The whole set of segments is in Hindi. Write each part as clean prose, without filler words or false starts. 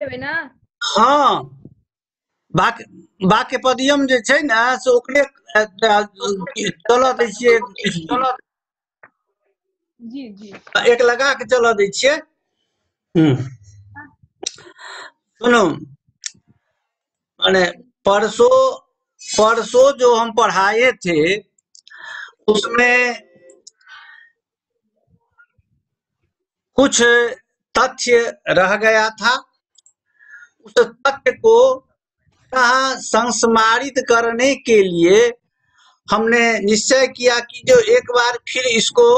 देबै ना। हाँ, वाक्य पदियम जे छै ने से ओकरे चलऽ दै छियै किछु दिन, जी जी एक लगा के चलऽ दै छियै। सुनो, माने परसों जो हम पढ़ाए थे उसमें कुछ तथ्य रह गया था। उस तथ्य को संस्मारित करने के लिए हमने निश्चय किया कि जो एक बार फिर इसको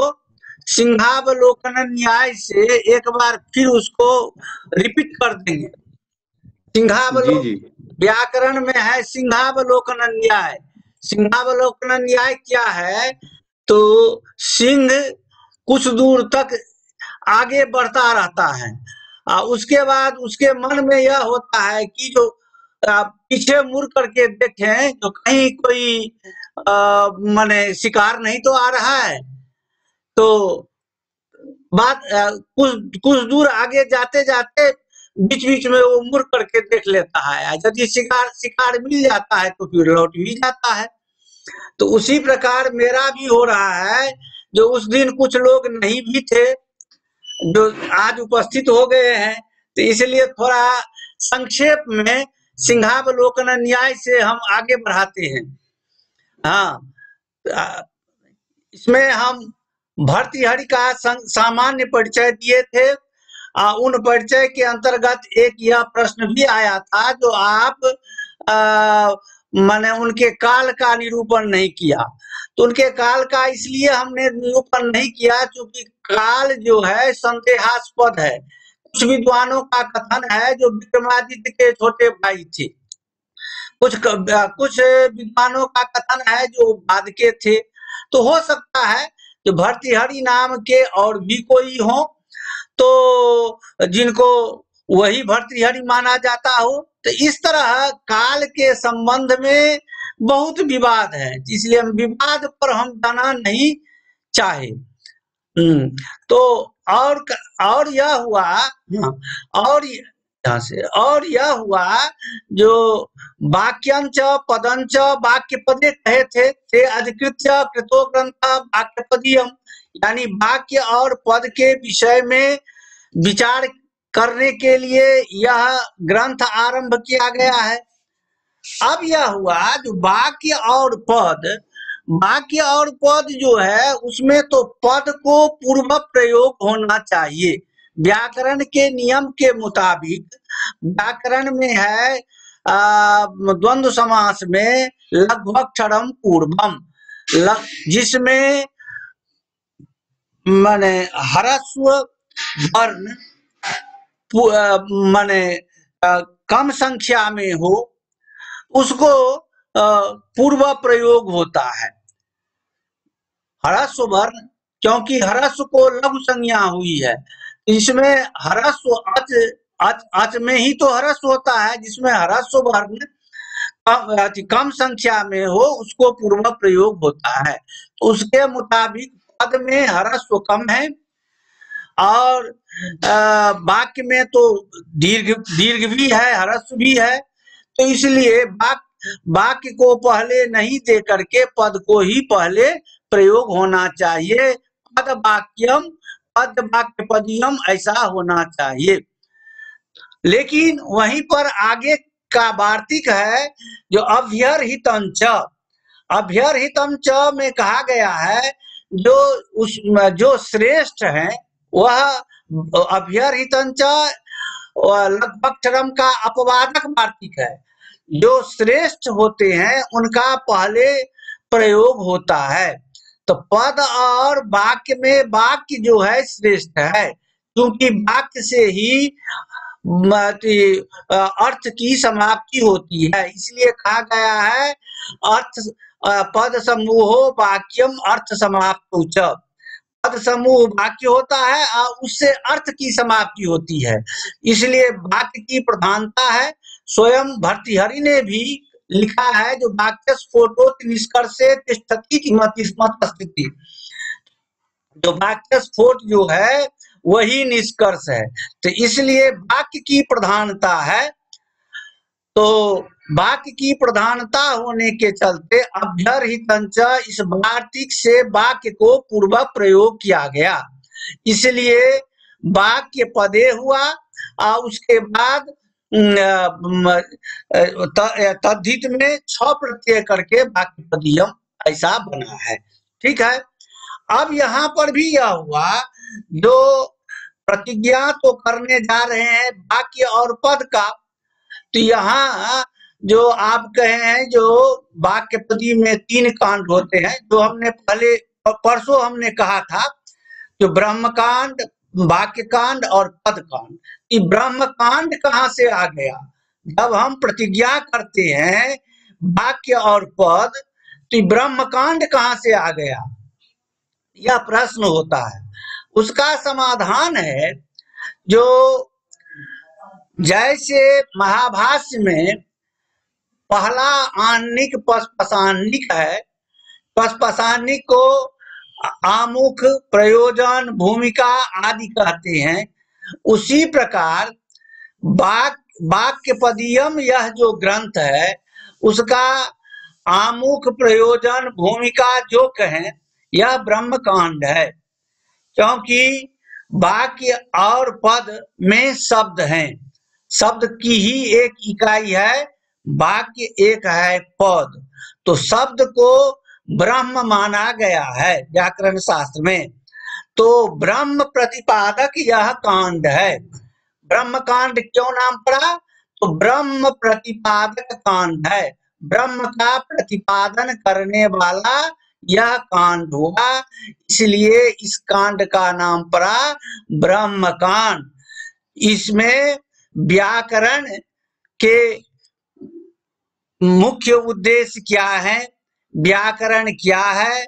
सिंहावलोकन न्याय से एक बार फिर उसको रिपीट कर देंगे। जी जी व्याकरण में है सिंहावलोकन न्याय। सिंहावलोकन न्याय क्या है? तो सिंह कुछ दूर तक आगे बढ़ता रहता है, उसके बाद उसके मन में यह होता है कि जो पीछे मुड़ करके देखें तो कहीं कोई माने शिकार नहीं तो आ रहा है। तो बात कुछ दूर आगे जाते जाते बीच बीच में वो मुड़ करके देख लेता है, यदि शिकार मिल जाता है तो फिर लौट भी जाता है। तो उसी प्रकार मेरा भी हो रहा है, जो उस दिन कुछ लोग नहीं भी थे जो आज उपस्थित हो गए हैं, तो इसलिए थोड़ा संक्षेप में सिंहावलोकन न्याय से हम आगे बढ़ाते हैं। हाँ, इसमें हम भर्तृहरि का सामान्य परिचय दिए थे। उन परिचय के अंतर्गत एक यह प्रश्न भी आया था जो आप माने उनके काल का निरूपण नहीं किया। तो उनके काल का इसलिए हमने निरूपण नहीं किया क्योंकि काल जो है संदेहास्पद है। कुछ विद्वानों का कथन है जो विक्रमादित्य के छोटे भाई थे, कुछ विद्वानों का कथन है जो बाद के थे। तो हो सकता है जो भर्तृहरि नाम के और भी कोई हो, तो जिनको वही भर्तृहरि माना जाता हो। तो इस तरह काल के संबंध में बहुत विवाद है, इसलिए हम विवाद पर हम जाना नहीं चाहे। तो और यह हुआ, और यह हुआ जो वाक्यंच पदंच वाक्य पदे कहे थे अधिकृत्य कृतो ग्रंथ वाक्य पदीयम, यानी वाक्य और पद के विषय में विचार करने के लिए यह ग्रंथ आरंभ किया गया है। अब यह हुआ जो वाक्य और पद जो है उसमें तो पद को पूर्व प्रयोग होना चाहिए। व्याकरण के नियम के मुताबिक व्याकरण में है द्वंद्व समास में लघ्वक्षरम पूर्वम, जिसमें माने ह्रस्व वर्ण माने कम संख्या में हो उसको पूर्व प्रयोग होता है। ह्रस्व वर्ण, क्योंकि ह्रस्व को लघु संज्ञा हुई है, इसमें ह्रस्व अच में ही तो ह्रस्व होता है, जिसमें ह्रस्व वर्ण कम संख्या में हो उसको पूर्व प्रयोग होता है। तो उसके मुताबिक पद में ह्रस्व कम है और वाक्य में तो दीर्घ भी है ह्रस्व भी है। तो इसलिए वाक्य को पहले नहीं दे करके पद को ही पहले प्रयोग होना चाहिए। पद वाक्यम पद वाक्य पदीयम ऐसा होना चाहिए। लेकिन वहीं पर आगे का वार्तिक है जो अभ्यर्हितंच, अभ्यर्हितंच में कहा गया है जो श्रेष्ठ है वह अभ्यर्हितंच लघ्वक्षरम का अपवादक वार्तिक है। जो श्रेष्ठ होते हैं उनका पहले प्रयोग होता है। तो पद और वाक्य में वाक्य जो है श्रेष्ठ है, क्योंकि वाक्य से ही अर्थ की समाप्ति होती है। इसलिए कहा गया है अर्थ पद समूहो वाक्यम अर्थ समाप्त। पद समूह वाक्य होता है और उससे अर्थ की समाप्ति होती है, इसलिए वाक्य की प्रधानता है। स्वयं भर्तृहरि ने भी लिखा है जो वाक्य स्फोटो निष्कर्षे तिष्ठति मत स्थिति, जो वाक्य स्फोट जो है वही निष्कर्ष है। तो इसलिए वाक्य की प्रधानता है। तो वाक्य की प्रधानता होने के चलते अभ्यर्हितंच इस वार्तिक से वाक्य को पूर्व प्रयोग किया गया, इसलिए वाक्य पदे हुआ और उसके बाद तद्धित में 6 प्रत्यय करके वाक्य पदीयम ऐसा बना है। ठीक है। अब यहाँ पर भी यह हुआ, जो प्रतिज्ञा तो करने जा रहे हैं वाक्य और पद का, तो यहाँ जो आप कहे हैं जो वाक्य पदी में 3 कांड होते हैं, जो हमने पहले परसों हमने कहा था, जो ब्रह्म कांड, वाक्य कांड और पद कांड। ये ब्रह्म कांड कहाँ से आ गया? जब हम प्रतिज्ञा करते हैं वाक्य और पद, तो ब्रह्म कांड कहाँ से आ गया, यह प्रश्न होता है। उसका समाधान है, जो जैसे महाभाष्य में पहला आनिक पस्पशानिक है, पस्पशानिक को आमुख, प्रयोजन, भूमिका आदि कहते हैं, उसी प्रकार वाक्य पदीयम यह जो ग्रंथ है, उसका आमुख, प्रयोजन, भूमिका जो कहें, यह ब्रह्म कांड है। क्योंकि वाक्य और पद में शब्द हैं, शब्द की ही एक इकाई है वाक्य, एक है पद। तो शब्द को ब्रह्म माना गया है व्याकरण शास्त्र में। तो ब्रह्म प्रतिपादक यह कांड है। ब्रह्म कांड क्यों नाम पड़ा? तो ब्रह्म प्रतिपादक कांड है, ब्रह्म का प्रतिपादन करने वाला यह कांड हुआ, इसलिए इस कांड का नाम पड़ा ब्रह्म कांड। इसमें व्याकरण के मुख्य उद्देश्य क्या है, व्याकरण क्या है,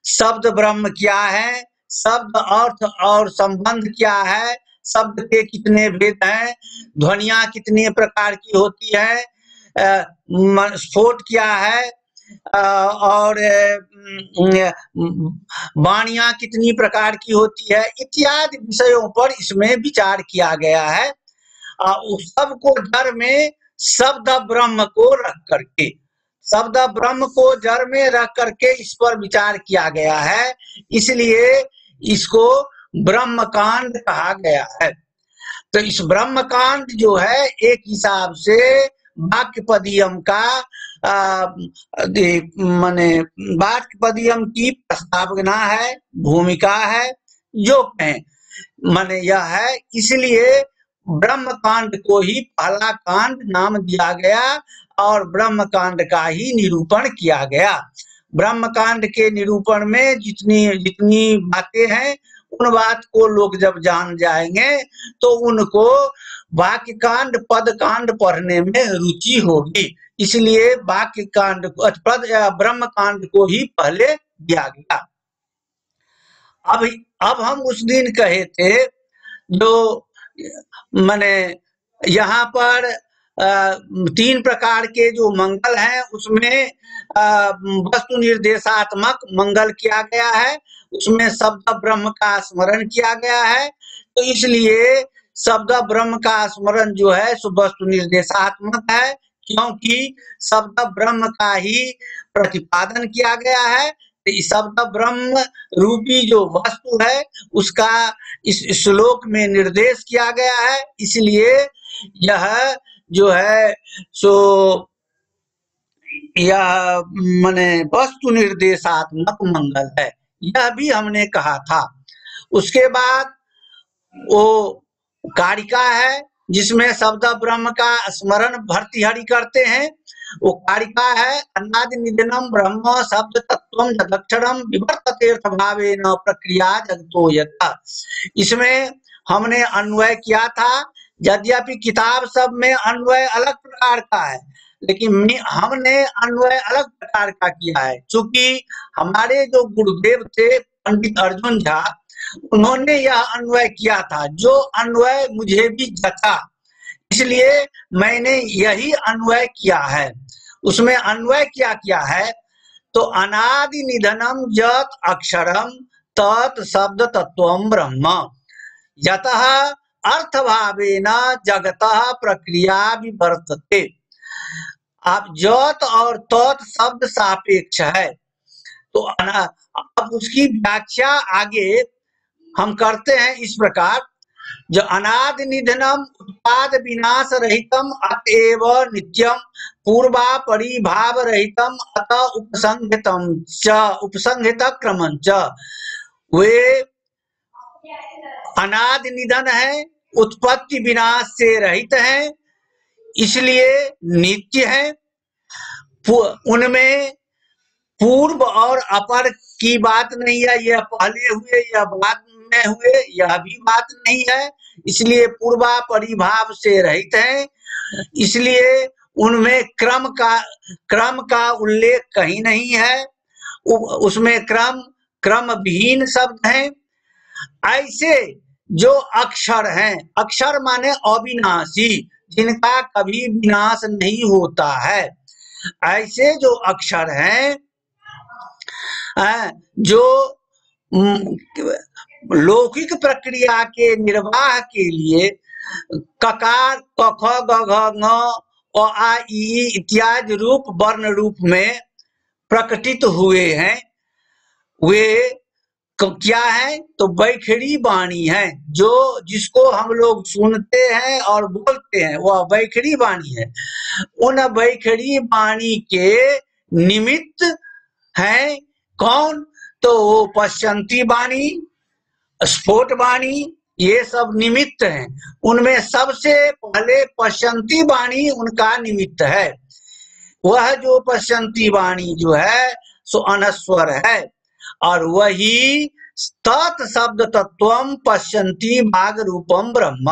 शब्द ब्रह्म क्या है, शब्द अर्थ और संबंध क्या है, शब्द के कितने भेद हैं, ध्वनियां कितने प्रकार की होती है, स्फोट क्या है, और वाणियां कितनी प्रकार की होती है, इत्यादि विषयों पर इसमें विचार किया गया है। उस सब को जड़ में शब्द ब्रह्म को रख करके, शब्द ब्रह्म को जड़ में रख करके इस पर विचार किया गया है, इसलिए इसको ब्रह्म कांड कहा गया है। तो इस ब्रह्म कांड जो है एक हिसाब से वाक्य पदीयम का माने वाक्य पदीयम की प्रस्तावना है, भूमिका है, जो कहें माने यह है। इसलिए ब्रह्म कांड को ही पहला कांड नाम दिया गया और ब्रह्म कांड का ही निरूपण किया गया। ब्रह्म कांड के निरूपण में जितनी बातें हैं, उन बात को लोग जब जान जाएंगे तो उनको वाक्य कांड, पद कांड पढ़ने में रुचि होगी, इसलिए वाक्य कांड पद ब्रह्म कांड को ही पहले दिया गया। अब हम उस दिन कहे थे, जो माने यहाँ पर 3 प्रकार के जो मंगल हैं, उसमें वस्तु निर्देशात्मक मंगल किया गया है, उसमें शब्द ब्रह्म का स्मरण किया गया है। तो इसलिए शब्द ब्रह्म का स्मरण जो है सो वस्तु निर्देशात्मक है, क्योंकि शब्द ब्रह्म का ही प्रतिपादन किया गया है। तो इस शब्द ब्रह्म रूपी जो वस्तु है उसका इस श्लोक में निर्देश किया गया है, इसलिए यह जो है सो यह माने वस्तु निर्देशात्मक मंगल है, यह भी हमने कहा था। उसके बाद वो कारिका है, जिसमें शब्द ब्रह्म का स्मरण भर्तृहरि करते हैं, वो कारिका है। अन्नादि निधनम ब्रह्म शब्द तत्वम जदक्षरम विवर्ततेर्थ भावेन प्रक्रिया जगतो यथा। इसमें हमने अन्वय किया था, यद्यपि किताब सब में अन्वय अलग प्रकार का है, लेकिन हमने अन्वय अलग प्रकार का किया है। चूंकि हमारे जो गुरुदेव थे पंडित अर्जुन झा, उन्होंने यह अन्वय किया था, जो अन्वय मुझे भी जचा, इसलिए मैंने यही अन्वय किया है। उसमें अन्वय क्या किया है, तो अनादि निधनम यत् अक्षरम तत् शब्द तत्वम ब्रह्म, यतः अर्थभावेन जगतः प्रक्रिया विवर्तते। आप जत और तत् शब्द सापेक्ष है, तो अब उसकी व्याख्या आगे हम करते हैं इस प्रकार। जो अनादि निधनम उत्पाद विनाश रहितम अतएव नित्यम पूर्वा परिभाव रहितम अत उपसंहितम च उपसंहित क्रमं च। वे अनादि निधन है, उत्पत्ति विनाश से रहित है, इसलिए नित्य है। उनमें पूर्व और अपर की बात नहीं है, यह पहले हुए या बाद में हुए यह भी बात नहीं है, इसलिए पूर्वा परिभाव से रहित है, इसलिए उनमें क्रम का उल्लेख कहीं नहीं है, उसमें क्रम विहीन शब्द हैं। ऐसे जो अक्षर हैं, अक्षर माने अविनाशी, जिनका कभी विनाश नहीं होता है, ऐसे जो अक्षर हैं जो लौकिक प्रक्रिया के निर्वाह के लिए ककार क ख ग घ ङ अ आ ई इत्यादि रूप वर्ण रूप में प्रकटित हुए हैं, वे क्या है तो बैखरी वाणी है। जो जिसको हम लोग सुनते हैं और बोलते हैं वह बैखरी वाणी है। उन बैखरी वाणी के निमित्त है कौन, तो वो पश्चंती वाणी, स्फोट वाणी, ये सब निमित्त हैं। उनमें सबसे पहले पश्चंती वाणी उनका निमित्त है। वह जो पश्चंती वाणी जो है सो अनस्वर है, और वही तत् शब्द तत्वम पश्चंती भाग रूपम ब्रह्म,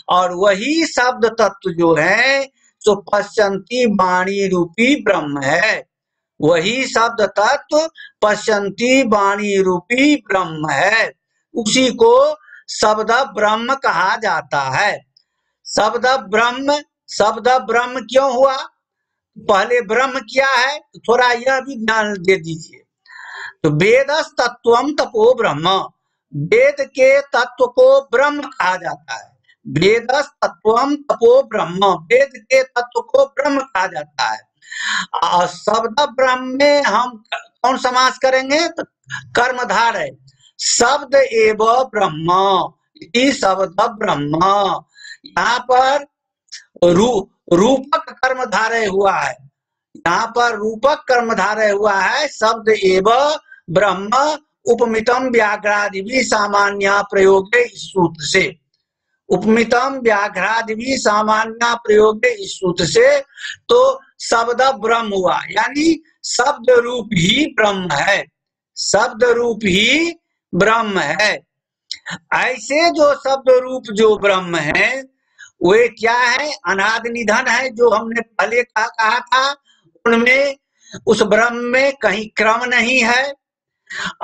और वही शब्द तत्व जो है सो पश्चंती वाणी रूपी ब्रह्म है। वही शब्द तत्व पश्चंती वाणी रूपी ब्रह्म है, उसी को शब्द ब्रह्म कहा जाता है। शब्द ब्रह्म क्यों हुआ, पहले ब्रह्म क्या है तो थोड़ा यह भी ध्यान दे दीजिए। तो वेदस तत्वम तपो ब्रह्म, वेद के तत्व को ब्रह्म कहा जाता है। वेदस तत्वम तपो ब्रह्म, वेद के तत्व को ब्रह्म कहा जाता है। और शब्द ब्रह्म में हम कौन समास करेंगे तो कर्मधार है, शब्द एव ब्रह्म इति शब्द ब्रह्म। यहाँ पर रूपक कर्मधारय हुआ है, यहाँ पर रूपक कर्मधारय हुआ है शब्द एव ब्रह्म उपमितम व्याघ्रादि भी सामान्य प्रयोग इस सूत्र से। उपमितम व्याघ्रादि भी सामान्य प्रयोग इस सूत्र से, तो शब्द ब्रह्म हुआ, यानी शब्द रूप ही ब्रह्म है, शब्द रूप ही ब्रह्म है। ऐसे जो शब्द रूप जो ब्रह्म है वे क्या है, अनादि निधन है, जो हमने पहले कहा था। उनमें उस ब्रह्म में कहीं क्रम नहीं है,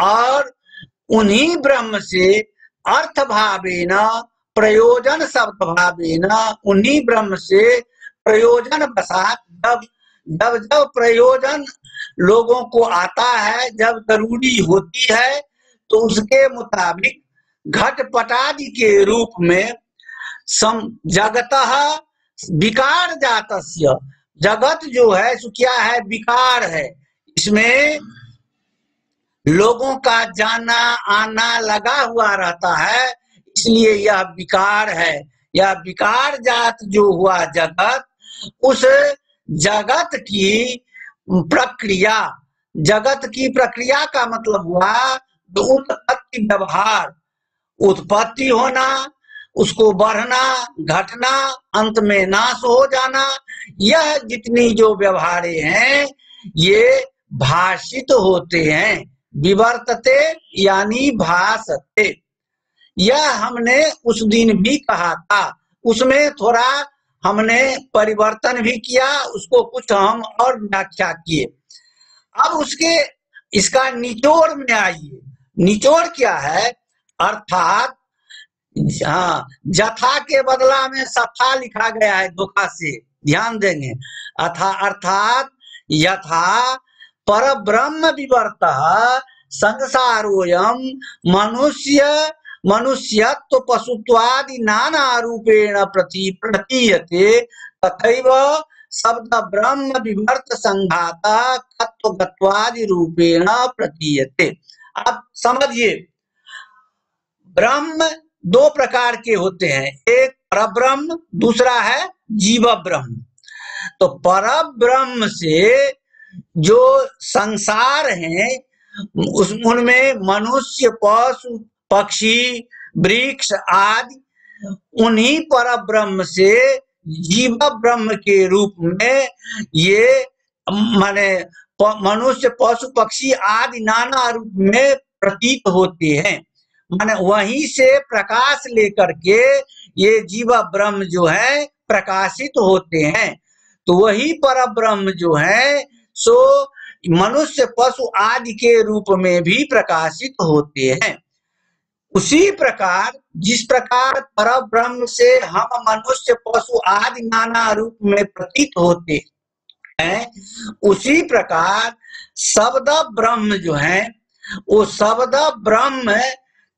और उन्हीं ब्रह्म से अर्थ भावेन प्रयोजन शब्द भावेन, उन्हीं ब्रह्म से प्रयोजन बसात, जब प्रयोजन लोगों को आता है, जब जरूरी होती है, तो उसके मुताबिक घटपटादि के रूप में जगतः विकार जातस्य, जगत जो है सो क्या है, विकार है। इसमें लोगों का जाना आना लगा हुआ रहता है, इसलिए यह विकार है। यह विकार जात जो हुआ जगत, उस जगत की प्रक्रिया, जगत की प्रक्रिया का मतलब हुआ उत्पत्ति व्यवहार, उत्पत्ति होना, उसको बढ़ना, घटना, अंत में नाश हो जाना, यह जितनी जो व्यवहारे हैं ये भाषित होते हैं, विवर्तते यानी भासते। यह हमने उस दिन भी कहा था, उसमें थोड़ा हमने परिवर्तन भी किया, उसको कुछ हम और व्याख्या किए। अब उसके इसका निचोड़ में आइए। निचोड़ क्या है, अर्थात जथा के बदला में सथा लिखा गया है धोखा से, ध्यान देंगे। अर्थात यथा पर ब्रह्म विवर्तः संसारोयम मनुष्य मनुष्यत्व पशुत्वादि नाना रूपेण प्रतीयते तथैव शब्द ब्रह्म विवर्त संघातः तत्वगत्वादि रूपेण प्रतीयते। अब समझिए, ब्रह्म दो प्रकार के होते हैं, एक परब्रह्म, दूसरा है जीव ब्रह्म। तो परब्रह्म से जो संसार है उनमें मनुष्य, पशु, पक्षी, वृक्ष आदि, उन्हीं परब्रह्म से जीव ब्रह्म के रूप में ये माने मनुष्य, पशु, पक्षी आदि नाना रूप में प्रतीत होते हैं। माने वहीं से प्रकाश लेकर के ये जीव ब्रह्म जो है प्रकाशित होते हैं। तो वही परब्रह्म जो है सो मनुष्य, पशु आदि के रूप में भी प्रकाशित होते हैं। उसी प्रकार जिस प्रकार परब्रह्म से हम मनुष्य, पशु आदि नाना रूप में प्रतीत होते हैं, उसी प्रकार शब्द ब्रह्म जो है वो शब्द ब्रह्म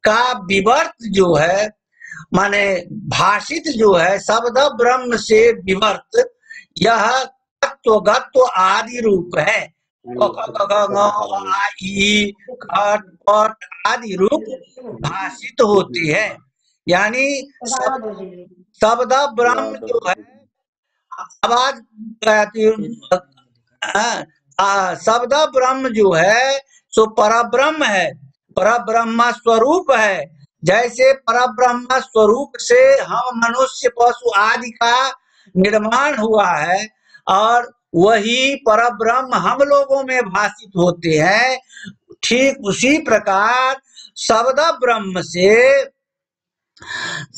का विवर्त जो है माने भाषित जो है शब्द ब्रह्म से विवर्त यह तत्वगत्व आदि रूप है। आदि रूप भाषित होती है। यानी शब्द ब्रह्म जो है आवाज शब्द ब्रह्म जो है सो परब्रह्म है, परब्रह्म स्वरूप है। जैसे परब्रह्म स्वरूप से हम मनुष्य, पशु आदि का निर्माण हुआ है और वही परब्रह्म हम लोगों में भाषित होते हैं, ठीक उसी प्रकार शब्द ब्रह्म से,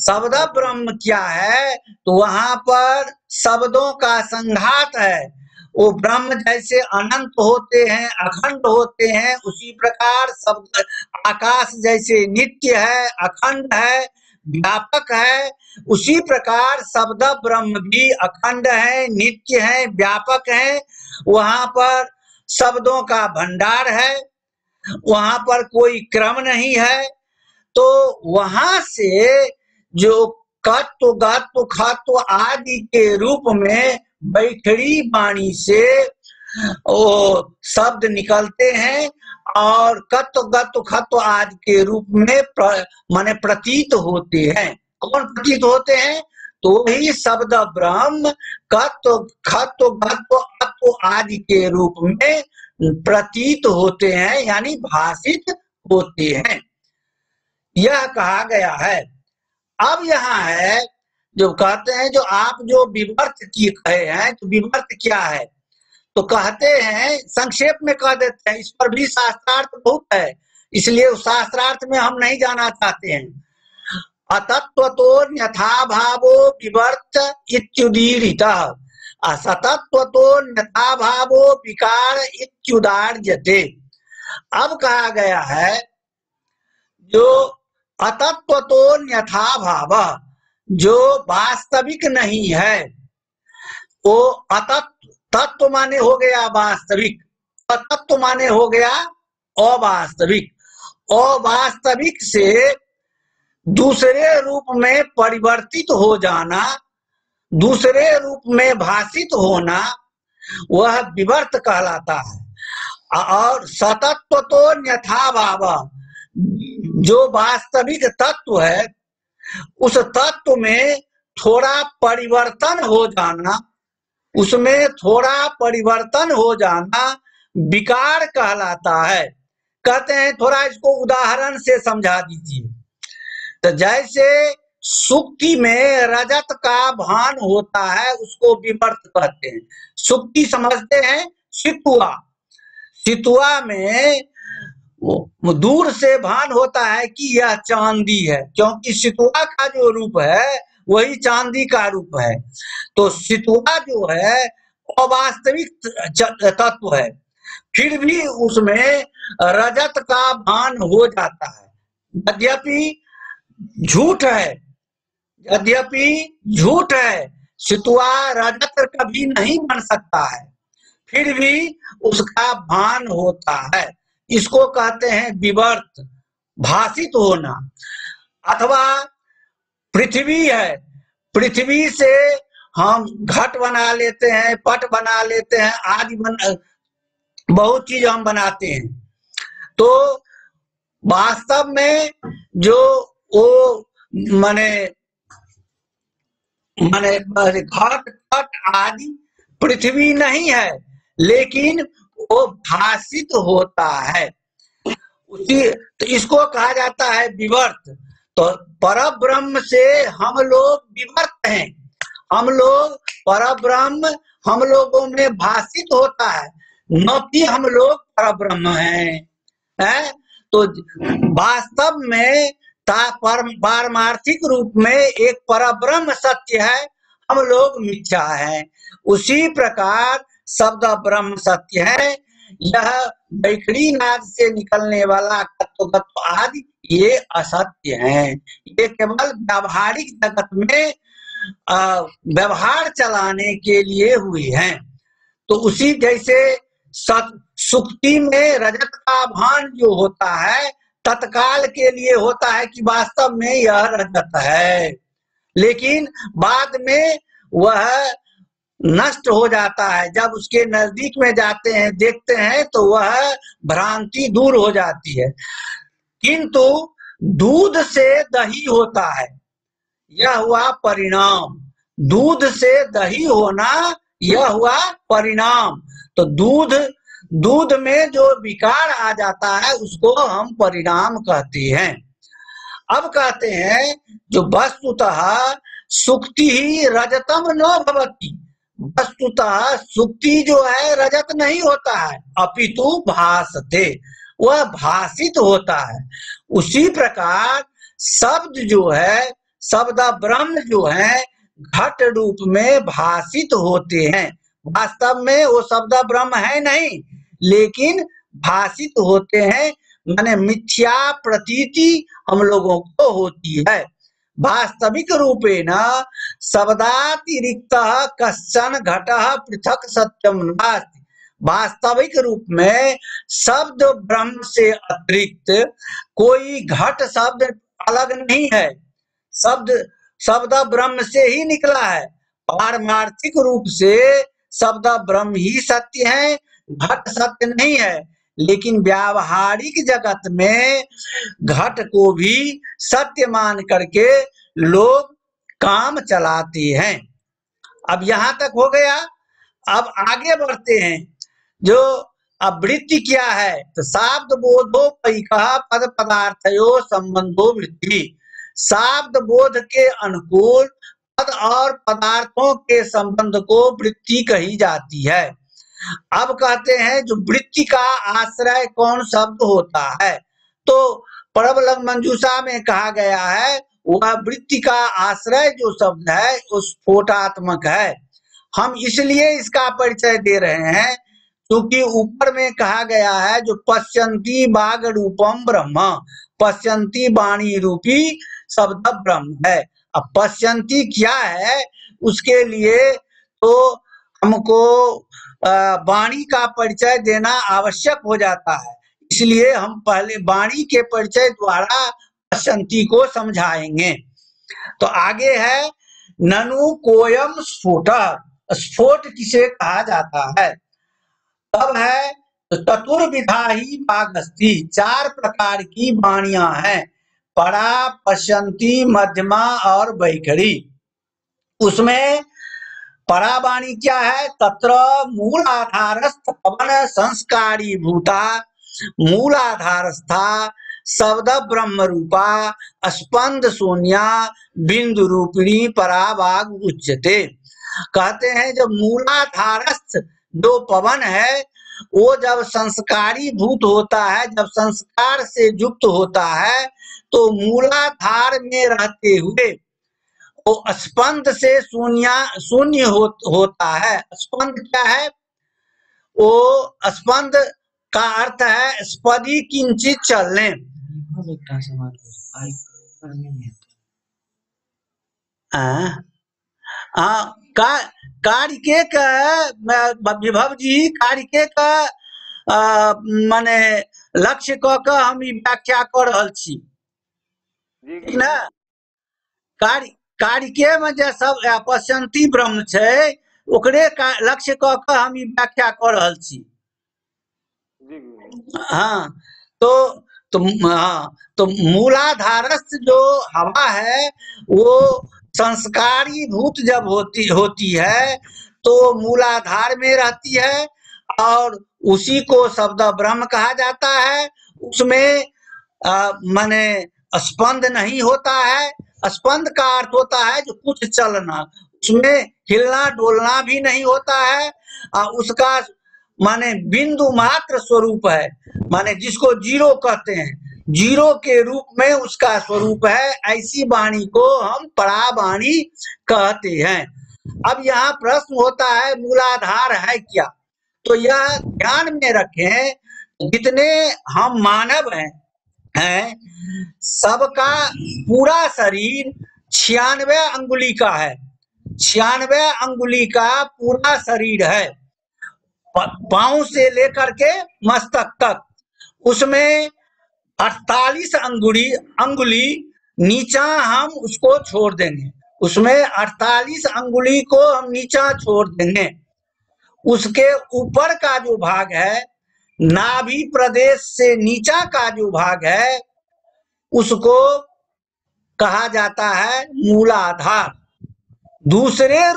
शब्द ब्रह्म क्या है तो वहां पर शब्दों का संघात है। वो ब्रह्म जैसे अनंत होते हैं, अखंड होते हैं, उसी प्रकार शब्द आकाश जैसे नित्य है, अखंड है, व्यापक है, उसी प्रकार शब्द ब्रह्म भी अखंड है, नित्य है, व्यापक है। वहां पर शब्दों का भंडार है, वहां पर कोई क्रम नहीं है। तो वहां से जो कत्व, गत्व, खत्व आदि के रूप में बैठड़ी वाणी से वो शब्द निकलते हैं और कत्व, गत्व, खत्व आदि के रूप में माने प्रतीत होते हैं। कौन प्रतीत होते हैं? तो वही शब्द ब्रह्म कत्व, खत्व, गत्व, अत्व आदि के रूप में प्रतीत होते हैं, यानी भाषित होते हैं, यह कहा गया है। अब यहाँ है जो कहते हैं जो आप जो विवर्त की कहे हैं, तो विवर्त क्या है तो कहते हैं, संक्षेप में कह देते हैं, इस पर भी शास्त्रार्थ बहुत है, इसलिए उस शास्त्रार्थ में हम नहीं जाना चाहते हैं। अतत्वतो यथा भावो विवर्त इत्युदीरितः, असतत्वतो यथा भावो विकार इत्युदार्यते। अब कहा गया है जो अतत्वतो यथा भाव, जो वास्तविक नहीं है, वो अतत्व, तत्व माने हो गया वास्तविक, अतत्व माने हो गया अवास्तविक। अवास्तविक से दूसरे रूप में परिवर्तित हो जाना, दूसरे रूप में भाषित होना, वह विवर्त कहलाता है। और सतत्व तो यथा भाव, जो वास्तविक तत्व है उस तत्व में थोड़ा परिवर्तन हो जाना, उसमें थोड़ा परिवर्तन हो जाना विकार कहलाता है। कहते हैं थोड़ा इसको उदाहरण से समझा दीजिए। तो जैसे सुक्ति में रजत का भान होता है उसको विवर्त कहते हैं। सुक्ति समझते हैं? सितुआ, सितुआ में दूर से भान होता है कि यह चांदी है, क्योंकि सितुआ का जो रूप है वही चांदी का रूप है। तो सितुआ जो है अवास्तविक तत्व है, फिर भी उसमें रजत का भान हो जाता है। यद्यपि झूठ है, यद्यपि झूठ है, सितुआ रजत कभी नहीं बन सकता है, फिर भी उसका भान होता है। इसको कहते हैं विवर्त, भाषित होना। अथवा पृथ्वी है, पृथ्वी से हम घट बना लेते हैं, पट बना लेते हैं, आदि बहुत चीज हम बनाते हैं। तो वास्तव में जो वो माने घट पट आदि पृथ्वी नहीं है, लेकिन वो भाषित होता है। उसी तो इसको कहा जाता है विवर्त। तो परब्रह्म से हम लोग विवर्त हैं, हम लोग परब्रह्म हम लोगों में भाषित होता है, न कि हम लोग परब्रह्म हैं। तो वास्तव में पारमार्थिक रूप में एक परब्रह्म सत्य है, हम लोग मिथ्या है। उसी प्रकार शब्द ब्रह्म सत्य है। यह बैखड़ी नाद से निकलने वाला तत्व आदि ये असत्य है। ये केवल व्यावहारिक जगत में व्यवहार चलाने के लिए हुई हैं। तो उसी जैसे सुक्ति में रजत का भान जो होता है तत्काल के लिए होता है कि वास्तव में यह रजत है, लेकिन बाद में वह नष्ट हो जाता है। जब उसके नजदीक में जाते हैं, देखते हैं, तो वह भ्रांति दूर हो जाती है। किंतु दूध से दही होता है, यह हुआ परिणाम। दूध से दही होना यह हुआ परिणाम। तो दूध में जो विकार आ जाता है उसको हम परिणाम कहते हैं। अब कहते हैं जो वस्तुतः सुक्ति ही रजतम न भवति, वस्तुतः सुक्ति जो है रजत नहीं होता है, अपितु भासते, वह भाषित होता है। उसी प्रकार शब्द जो है, शब्द ब्रह्म जो है घट रूप में भाषित होते हैं। वास्तव में वो शब्द ब्रह्म है नहीं, लेकिन भाषित होते हैं, माने मिथ्या प्रतीति हम लोगों को होती है। वास्तविक रूपेण शब्दातिरिक्त कश्चन घटः पृथक सत्यम नास्ति। वास्तविक रूप में शब्द ब्रह्म से अतिरिक्त कोई घट शब्द अलग नहीं है। शब्द ब्रह्म से ही निकला है। पारमार्थिक रूप से शब्द ब्रह्म ही सत्य है, घट सत्य नहीं है। लेकिन व्यावहारिक जगत में घट को भी सत्य मान करके लोग काम चलाते हैं। अब यहाँ तक हो गया। अब आगे बढ़ते हैं। जो अब वृत्ति क्या है, तो शाब्द बोधो पैकः पद पदार्थयो संबंधो वृत्ति। शाब्द बोध के अनुकूल पद और पदार्थों के संबंध को वृत्ति कही जाती है। अब कहते हैं जो वृत्ति का आश्रय कौन शब्द होता है, तो प्रबल मंजूषा में कहा गया है वह वृत्ति का आश्रय जो शब्द है वो स्फोटात्मक है। हम इसलिए इसका परिचय दे रहे हैं क्योंकि ऊपर में कहा गया है जो पश्यन्ति बाग रूपम ब्रह्म, पश्यन्ति वाणी रूपी शब्द ब्रह्म है। अब पश्यन्ति क्या है, उसके लिए तो हमको वाणी का परिचय देना आवश्यक हो जाता है। इसलिए हम पहले वाणी के परिचय द्वारा पश्यन्ति को समझाएंगे। तो आगे है ननु कोयम स्फोट। स्फोट किसे कहा जाता है, तब है तो चतुर्विधा ही वागस्ति। 4 प्रकार की वाणियां हैं, परा, पश्यन्ति, मध्यमा और बैखड़ी। उसमें परावाणी क्या है, तत्र मूलाधारस्थ पवन संस्कारी भूता, मूलाधारस्था शब्द ब्रह्म रूपा स्पंद शून्या बिंदु रूपिणी परावाग उच्यते। कहते हैं जब मूलाधारस्थ जो पवन है वो जब संस्कारी भूत होता है, जब संस्कार से युक्त होता है, तो मूलाधार में रहते हुए वो स्पंद से शून्य होता है। स्पंद क्या है, वो स्पंद का अर्थ है स्पदी किंचित चलने। कार्य का विभव जी कार्य का माने लक्ष्य क के हम व्याख्या कर रहल छी। जी ठीक ना। कार्य कार्य के में जे सब पश्यंती ब्रह्म छै ओकरे लक्ष्य क के हम ई व्याख्या कर रहल छी। जी हाँ तो हाँ तो मूलाधारस्थ जो हवा है वो संस्कारी भूत जब होती है तो मूलाधार में रहती है और उसी को शब्द ब्रह्म कहा जाता है। उसमें माने स्पंद नहीं होता है। स्पंद का अर्थ होता है जो कुछ चलना, उसमें हिलना डोलना भी नहीं होता है। उसका माने बिंदु मात्र स्वरूप है, माने जिसको जीरो कहते हैं, जीरो के रूप में उसका स्वरूप है। ऐसी वाणी को हम परावाणी कहते हैं। अब यहाँ प्रश्न होता है मूलाधार है क्या, तो यह ध्यान में रखें जितने हम मानव हैं सबका पूरा शरीर 96 अंगुली का है। 96 अंगुली का पूरा शरीर है, पांव से लेकर के मस्तक तक। उसमें 48 अंगुली नीचा हम उसको छोड़ देंगे, उसमें 48 अंगुली को हम नीचा छोड़ देंगे। उसके ऊपर का जो भाग है, नाभि प्रदेश से नीचा का जो भाग है, उसको कहा जाता है मूलाधार। दूसरे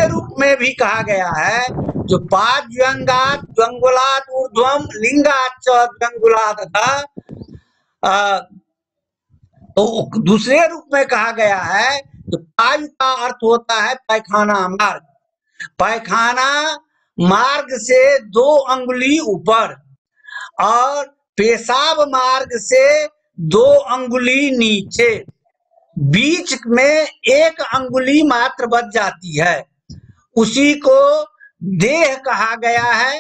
रूप में भी कहा गया है जो पाज्यंगात द्वंगुलात ऊर्ध्वम लिंगात च द्वंगुलात अधः, तो दूसरे रूप में कहा गया है तो पायु का अर्थ होता है पैखाना मार्ग। पैखाना मार्ग से 2 अंगुली ऊपर और पेशाब मार्ग से 2 अंगुली नीचे, बीच में 1 अंगुली मात्र बच जाती है। उसी को देह कहा गया है।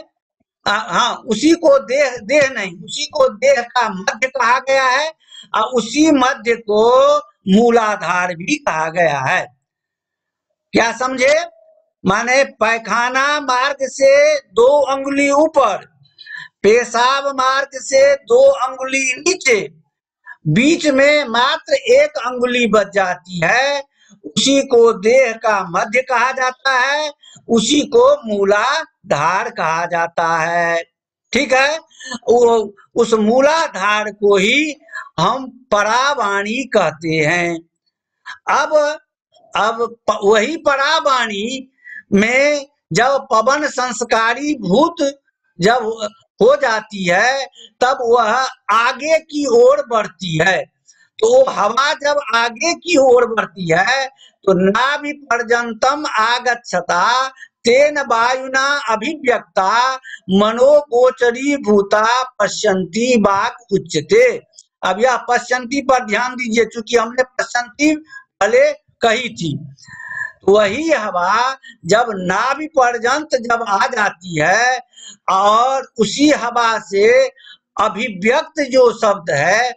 हाँ, उसी को देह नहीं, उसी को देह का मध्य कहा गया है और उसी मध्य को मूलाधार भी कहा गया है। क्या समझे? माने पैखाना मार्ग से 2 अंगुली ऊपर, पेशाब मार्ग से 2 अंगुली नीचे, बीच में मात्र 1 अंगुली बच जाती है। उसी को देह का मध्य कहा जाता है, उसी को मूलाधार कहा जाता है। ठीक है, उस मूलाधार को ही हम परावाणी कहते हैं। अब वही परावाणी में जब पवन संस्कारी भूत जब हो जाती है तब वह आगे की ओर बढ़ती है। तो हवा जब आगे की ओर बढ़ती है तो नाभि पर्यंतम आगच्छता तेन वायुना अभिव्यक्ता मनोगोचरी भूता पश्यन्ति वाक् उच्यते। अब यह पश्यन्ति पर ध्यान दीजिए, चूंकि हमने पश्यन्ति पहले कही थी। वही हवा जब नाभि पर्यंत जब आ जाती है और उसी हवा से अभिव्यक्त जो शब्द है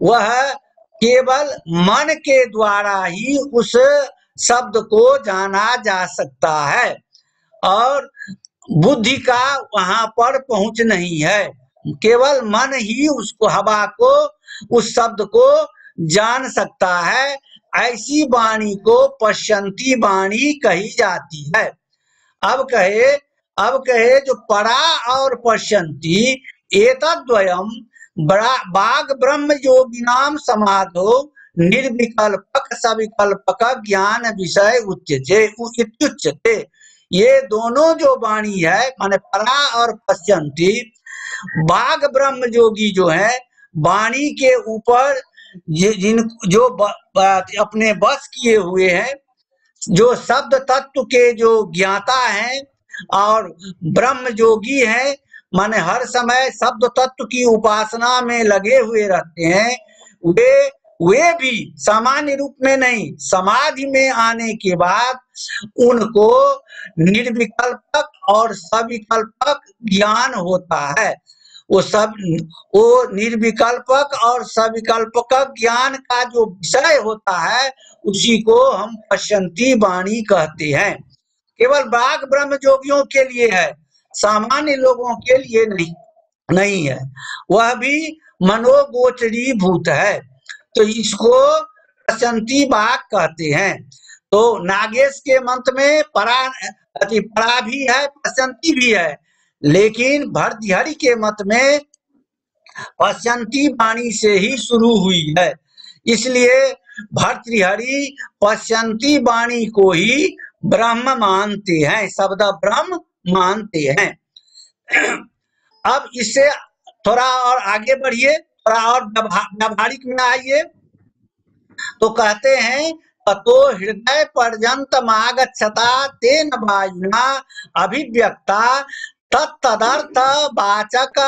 वह केवल मन के द्वारा ही उस शब्द को जाना जा सकता है और बुद्धि का वहां पर पहुंच नहीं है। केवल मन ही उसको, हवा को, उस शब्द को जान सकता है। ऐसी वाणी को पश्यन्ति वाणी कही जाती है। अब कहे जो परा और पश्यन्ति एतद्वयम् बाग ब्रह्म योगिनाम समाधो निर्विकल्पक सविकल्पक ज्ञान विषय उच्यते। ये दोनों जो वाणी है माने परा और पश्यन्ति, बाग ब्रह्म योगी जो है वाणी के ऊपर जो अपने बस किए हुए हैं, जो शब्द तत्व के जो ज्ञाता हैं और ब्रह्म योगी हैं, माने हर समय शब्द तत्व की उपासना में लगे हुए रहते हैं, वे भी सामान्य रूप में नहीं, समाधि में आने के बाद उनको निर्विकल्पक और सविकल्पक ज्ञान होता है। वो निर्विकल्पक और सविकल्पक ज्ञान का जो विषय होता है उसी को हम पश्यन्ति वाणी कहते हैं। केवल बाग ब्रह्म योगियों के लिए है, सामान्य लोगों के लिए नहीं है। वह भी मनोगोचरी भूत है। तो इसको पश्यंती वाक कहते हैं। तो नागेश के मंत्र में परा भी है, पश्यंती भी है, लेकिन भर्तृहरि के मत में पश्यंती वाणी से ही शुरू हुई है। इसलिए भर्तृहरि पश्यंती वाणी को ही ब्रह्म मानते हैं, शब्द ब्रह्म मानते हैं। अब इससे थोड़ा और आगे बढ़िए, थोड़ा और व्यावहारिक में आइए। तो कहते हैं ततो हृदय पर्यंत मागच्छता तेन वायुना अभिव्यक्ता तत्तदर्थ वाचक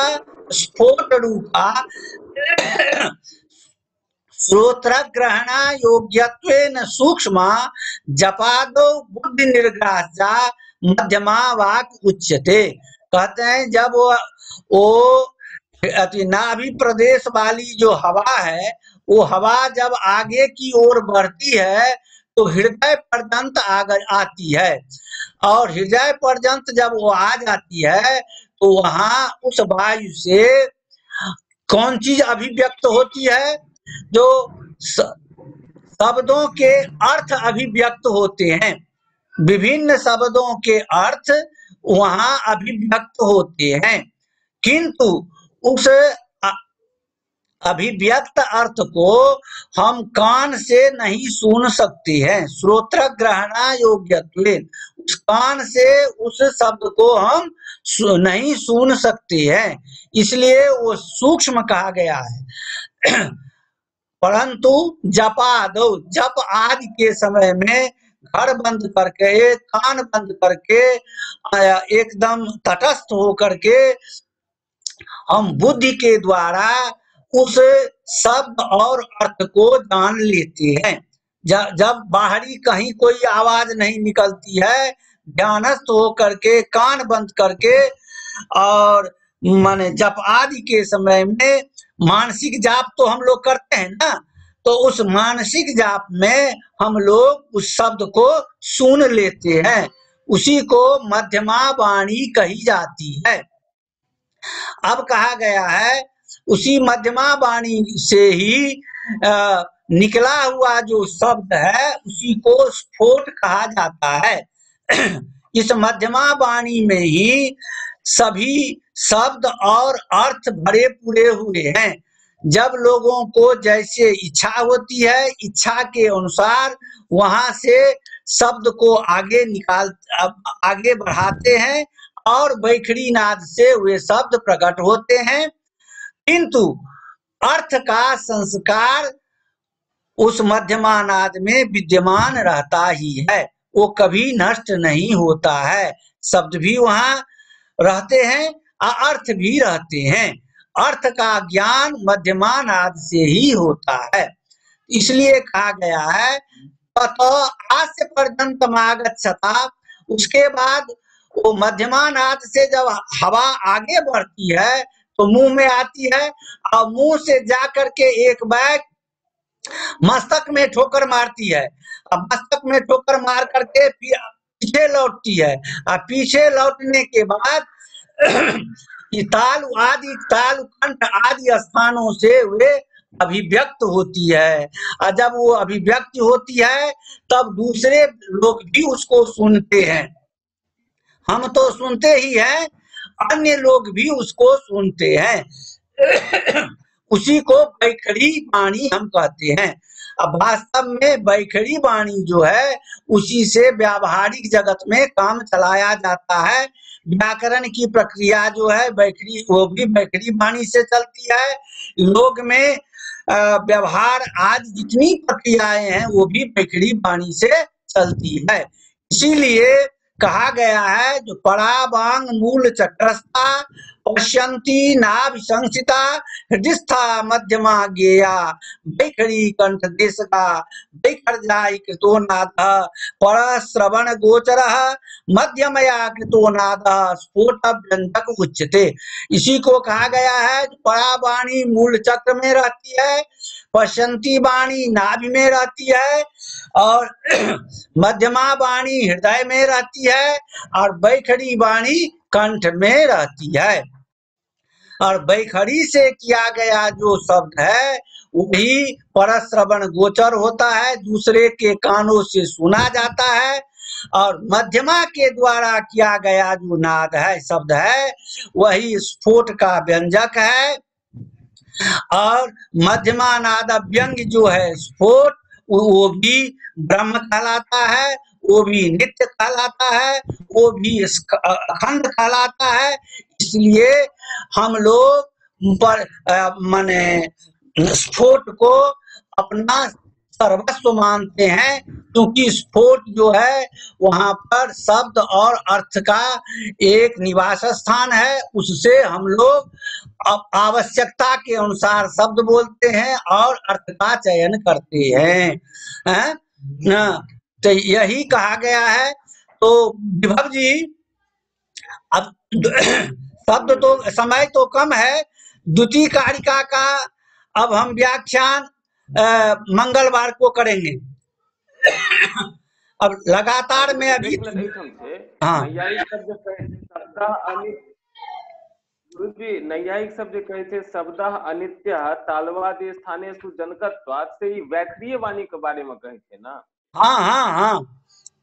स्फोट रूपा श्रोत्र ग्रहण योग्यत्वेन सूक्ष्म जपादो बुद्धि निर्ग्राह्या मध्यमा वाक उच्यते। कहते हैं जब वो नाभि प्रदेश वाली जो हवा है, वो हवा जब आगे की ओर बढ़ती है तो हृदय पर्यंत आती है, और हृदय पर्यंत जब वो आ जाती है तो वहां उस वायु से कौन चीज अभिव्यक्त होती है? जो शब्दों के अर्थ अभिव्यक्त होते हैं, विभिन्न शब्दों के अर्थ वहां अभिव्यक्त होते हैं, किंतु उस अभिव्यक्त अर्थ को हम कान से नहीं सुन सकते हैं। श्रोत्र ग्रहण योग्यत्वेन, उस कान से उस शब्द को हम नहीं सुन सकते हैं, इसलिए वो सूक्ष्म कहा गया है। परंतु जपादो, जप आदि के समय में घर बंद करके, कान बंद करके, एकदम तटस्थ होकर के हम बुद्धि के द्वारा उस शब्द और अर्थ को जान लेते हैं। जब बाहरी कहीं कोई आवाज नहीं निकलती है, ध्यानस्थ होकर के कान बंद करके और माने जप आदि के समय में मानसिक जाप तो हम लोग करते हैं ना, तो उस मानसिक जाप में हम लोग उस शब्द को सुन लेते हैं, उसी को मध्यमा वाणी कही जाती है। अब कहा गया है उसी मध्यमा वाणी से ही निकला हुआ जो शब्द है उसी को स्फोट कहा जाता है। इस मध्यमा वाणी में ही सभी शब्द और अर्थ भरे पूरे हुए हैं। जब लोगों को जैसे इच्छा होती है, इच्छा के अनुसार वहां से शब्द को आगे बढ़ाते हैं और बैखरी नाद से वे शब्द प्रकट होते हैं, किंतु अर्थ का संस्कार उस मध्यमा नाद में विद्यमान रहता ही है, वो कभी नष्ट नहीं होता है। शब्द भी वहां रहते हैं और अर्थ भी रहते हैं। अर्थ का ज्ञान मध्यमा नाद से ही होता है, इसलिए कहा गया है ततो आस्य पर्यंत मागच्छता। उसके बाद वो मध्यमा नाद से जब हवा आगे बढ़ती है तो मुंह में आती है, और मुंह से जाकर के एक बैग मस्तक में ठोकर मारती है, अब मस्तक में ठोकर मार करके पीछे लौटती है, और पीछे लौटने के बाद तालु कंठ आदि स्थानों से वे अभिव्यक्त होती है, और जब वो अभिव्यक्त होती है तब दूसरे लोग भी उसको सुनते हैं। हम तो सुनते ही हैं, अन्य लोग भी उसको सुनते हैं। उसी को बैखरी वाणी हम कहते हैं। अब वास्तव में बैखरी वाणी जो है उसी से व्यावहारिक जगत में काम चलाया जाता है। व्याकरण की प्रक्रिया जो है बैखरी, वो भी बैखरी वाणी से चलती है। लोग में व्यवहार आज जितनी प्रक्रियाएं हैं वो भी बैखरी वाणी से चलती है। इसीलिए कहा गया है जो परावांग मूल चक्रस्था पश्यंती नाभिशंसिता हृदिस्था मध्यमा गेया बैखरी कंठ देशका बैखर्जाई कृतो नादः पर श्रवण गोचरः मध्यमया कृतो नादः स्फोट व्यंजक उच्यते। इसी को कहा गया है परावाणी मूल चक्र में रहती है, पश्यंती वाणी नाभि में रहती है, और मध्यमा वाणी हृदय में रहती है, और बैखरी वाणी कंठ में रहती है। और बैखरी से किया गया जो शब्द है वही परश्रवण गोचर होता है, दूसरे के कानों से सुना जाता है। और मध्यमा के द्वारा किया गया जो नाद है, शब्द है, वही स्फोट का व्यंजक है। और मध्यमा नाद व्यंग जो है स्फोट, वो भी ब्रह्म कहलाता है, वो भी नित्य कहलाता है, वो भी अखंड कहलाता है। इसलिए हम लोग पर माने स्फोट को अपना सर्वस्व मानते हैं, क्योंकि स्फोट जो है वहां पर शब्द और अर्थ का एक निवास स्थान है। उससे हम लोग आवश्यकता के अनुसार शब्द बोलते हैं और अर्थ का चयन करते हैं। तो यही कहा गया है। तो विभव जी, अब शब्द तो समय तो कम है, द्वितीय कारिका का अब हम व्याख्यान मंगलवार को करेंगे। अब लगातार में अभी नैयायिक शब्द कहे थे शब्द अनित्य तालवादि स्थानेषु जनकत्वात् से ही वैखरीय वाणी के बारे में कहे थे ना। हाँ हाँ हाँ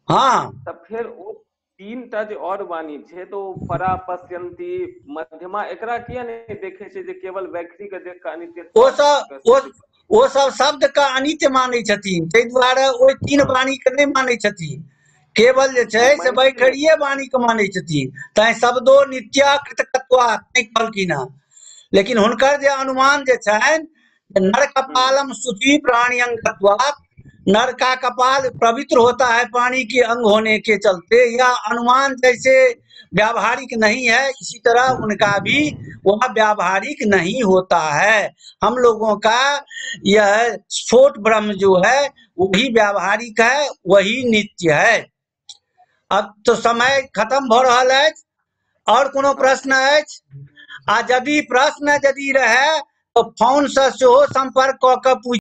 हाँ। तब फिर वो 3 टा जो और वाणी छे तो परा पश्यंती मध्यमा एकरा किया नहीं देखे छे जे केवल वैखरी के देख के अनित्य वो सब शब्द का अनित्य माने छथिन, तै द्वारा ओइ 3 वाणी के नहीं माने छथिन, केवल जे छै से वैखरीय वाणी के माने छथिन। तै शब्दो नित्य कृतकत्वात् नहीं कहलखिन हँ। लेकिन हुनकर जे अनुमान जे छनि, नर कपालम शुचि प्राणी अंगत्वात्, नर का कपाल पवित्र होता है प्राणी के अंग होने के चलते, यह अनुमान जैसे व्यावहारिक नहीं है, इसी तरह उनका भी वह व्यावहारिक नहीं होता है। हम लोगों का यह स्फोट ब्रह्म जो है वही व्यावहारिक है, वही नित्य है। अब तो समय खत्म भ रहल अछि, और कोनो प्रश्न अछि? आ यदि प्रश्न यदि रहे तो फोन से सेहो संपर्क क के पूछ